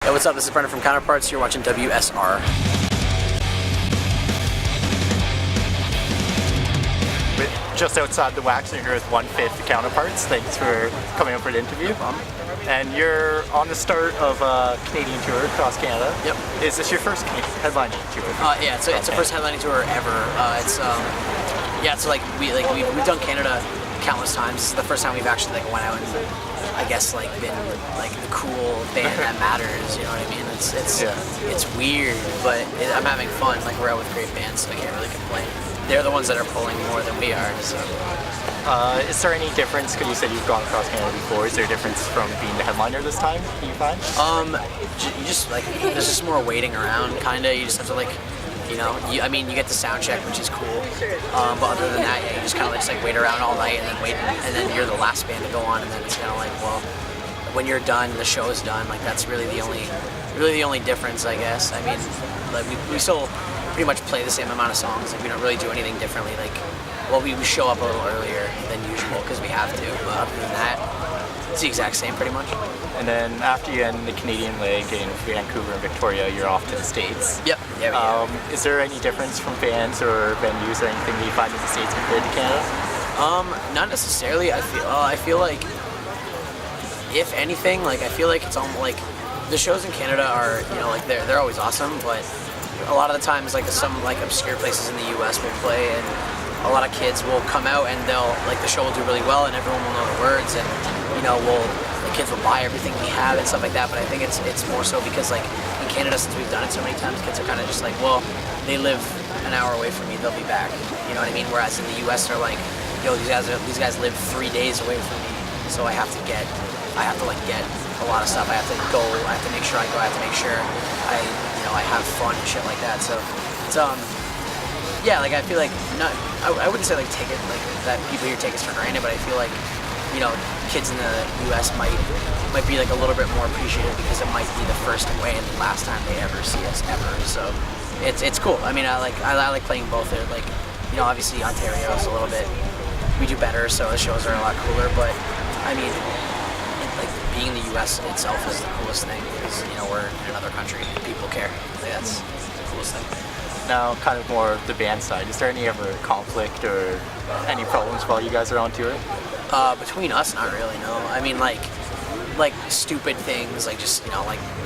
Hey, what's up? This is Brendan from Counterparts. You're watching WSR. Just outside the wax, and you're here with 1/5 Counterparts. Thanks for coming up for the interview. No problem. And you're on the start of a Canadian tour across Canada. Yep. Is this your first headlining tour? Yeah, it's the first headlining tour ever. It's like we've done Canada countless times. This is the first time we've actually went out and I guess been the cool band that matters. You know what I mean? It's weird, but I'm having fun. We're out with great bands, so I can't really complain. They're the ones that are pulling more than we are. So. Is there any difference? Because you said you've gone across Canada before. Is there a difference from being the headliner this time? Do you find? You just there's just more waiting around. Kinda. You just have to you get the sound check, which is cool. But other than that, you just kind of wait around all night and then wait, and then you're the last band to go on, and then it's kind of when you're done, the show is done. That's really the only difference, I guess. I mean, we still pretty much play the same amount of songs. We don't really do anything differently. We show up a little earlier than usual because we have to. But other than that, it's the exact same pretty much. And then after you end the Canadian leg in Vancouver and Victoria, you're off to the States. Yep. Yeah. Is there any difference from bands or venues or anything that you find in the States compared to Canada? Not necessarily. I feel like, if anything, I feel like it's almost the shows in Canada are, they're always awesome, but a lot of the times some obscure places in the US will play, and a lot of kids will come out and they'll the show will do really well and everyone will know the words, and the kids will buy everything we have and stuff like that. But I think it's more so because in Canada, since we've done it so many times, kids are kind of just well, they live an hour away from me, they'll be back. You know what I mean? Whereas in the US, they're yo, these guys live 3 days away from me, so I have to get a lot of stuff. I have to go. I have to make sure I go. I have to make sure I have fun and shit like that. So it's I feel I wouldn't say take it that people here take us for granted, but I feel kids in the U.S. might be a little bit more appreciative because it might be the first way and the last time they ever see us ever. So it's cool. I mean, I like playing both. They're obviously Ontario is a little bit, we do better, so the shows are a lot cooler. But I mean, being in the U.S. itself is the coolest thing because we're in another country and people care. That's the coolest thing. Now, kind of more the band side, is there any ever conflict or any problems while you guys are on tour? Between us, not really, no. I mean, stupid things, just,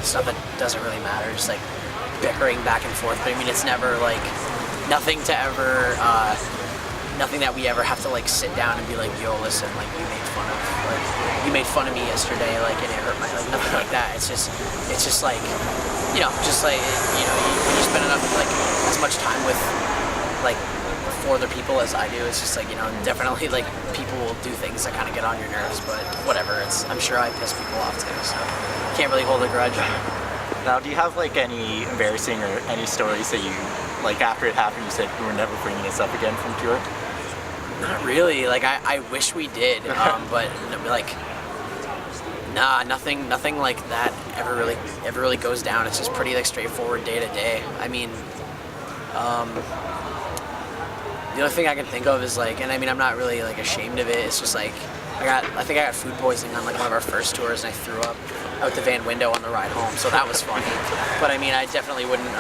stuff that doesn't really matter, just, bickering back and forth. But, I mean, it's never, nothing that we ever have to, sit down and be yo, listen, you made fun of me yesterday, and it hurt my, nothing like that. It's just, when you spend as much time with, 4 other people as I do, it's just definitely people will do things that kind of get on your nerves, but whatever, I'm sure I piss people off too, so can't really hold a grudge. Now, do you have any embarrassing or any stories that you, after it happened, you said we were never bringing this up again from tour? Not really, I wish we did, but nah, nothing like that ever really goes down. It's just pretty straightforward day to day. I mean, the only thing I can think of is and I mean, I'm not really ashamed of it. It's just I think I got food poisoning on one of our first tours, and I threw up out the van window on the ride home, so that was funny. But I mean, I definitely wouldn't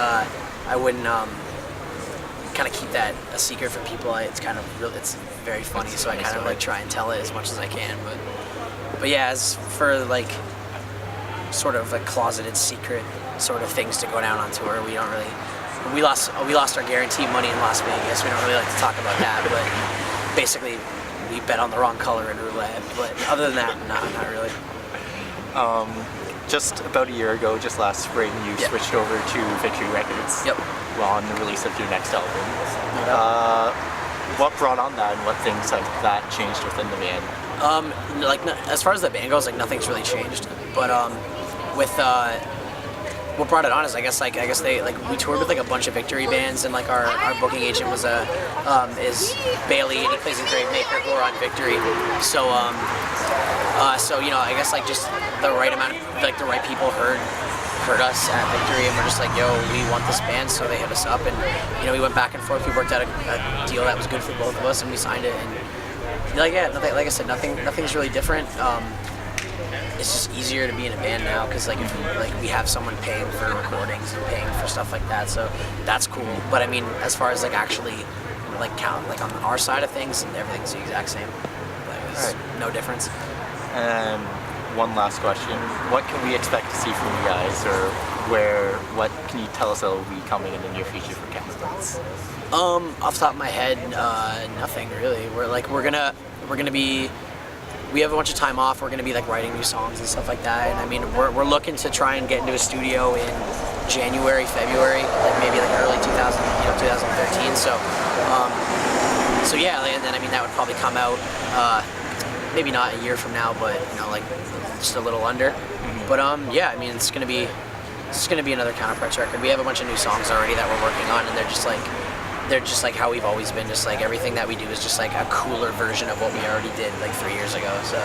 kind of keep that a secret from people. It's very funny, so I kind of try and tell it as much as I can. But yeah, as for sort of closeted secret sort of things to go down on tour, we don't really. We lost our guarantee money in Las Vegas. We don't really like to talk about that, but basically we bet on the wrong color in roulette. But other than that, not really. Just about a year ago, just last spring, you switched over to Victory Records. Yep. On the release of your next album. What brought on that, and what things have that changed within the band? As far as the band goes, nothing's really changed. But with what brought it on is I guess they we toured with a bunch of Victory bands, and our booking agent was is Bailey, and he plays in Gravemaker, who are on Victory. So I guess just the right amount of the right people heard us at Victory, and we're just yo, we want this band, so they hit us up, and we went back and forth. We worked out a deal that was good for both of us, and we signed it. And like I said, nothing's really different. it's just easier to be in a band now because like we have someone paying for recordings and paying for stuff like that, so that's cool. But I mean, as far as like actually like count like on our side of things, everything's the exact same. Like, there's no difference. And one last question: what can we expect to see from you guys, or what can you tell us that will be coming in the near future for Counterparts? Off the top of my head, nothing really. We have a bunch of time off. We're gonna be like writing new songs and stuff like that. And I mean, we're looking to try and get into a studio in January, February, like maybe like early 2013. So yeah, and then I mean that would probably come out maybe not a year from now, but like just a little under. Mm-hmm. But yeah, I mean it's gonna be another Counterparts record. We have a bunch of new songs already that we're working on, and they're just like how we've always been. Just like everything that we do is just like a cooler version of what we already did like 3 years ago. So.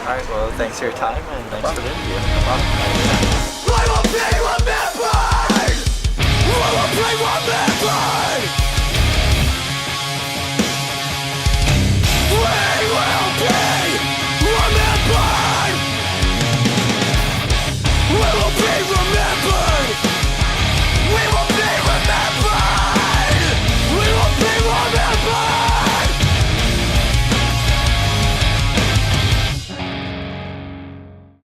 All right. Well, thanks for your time and thanks for the interview. No problem.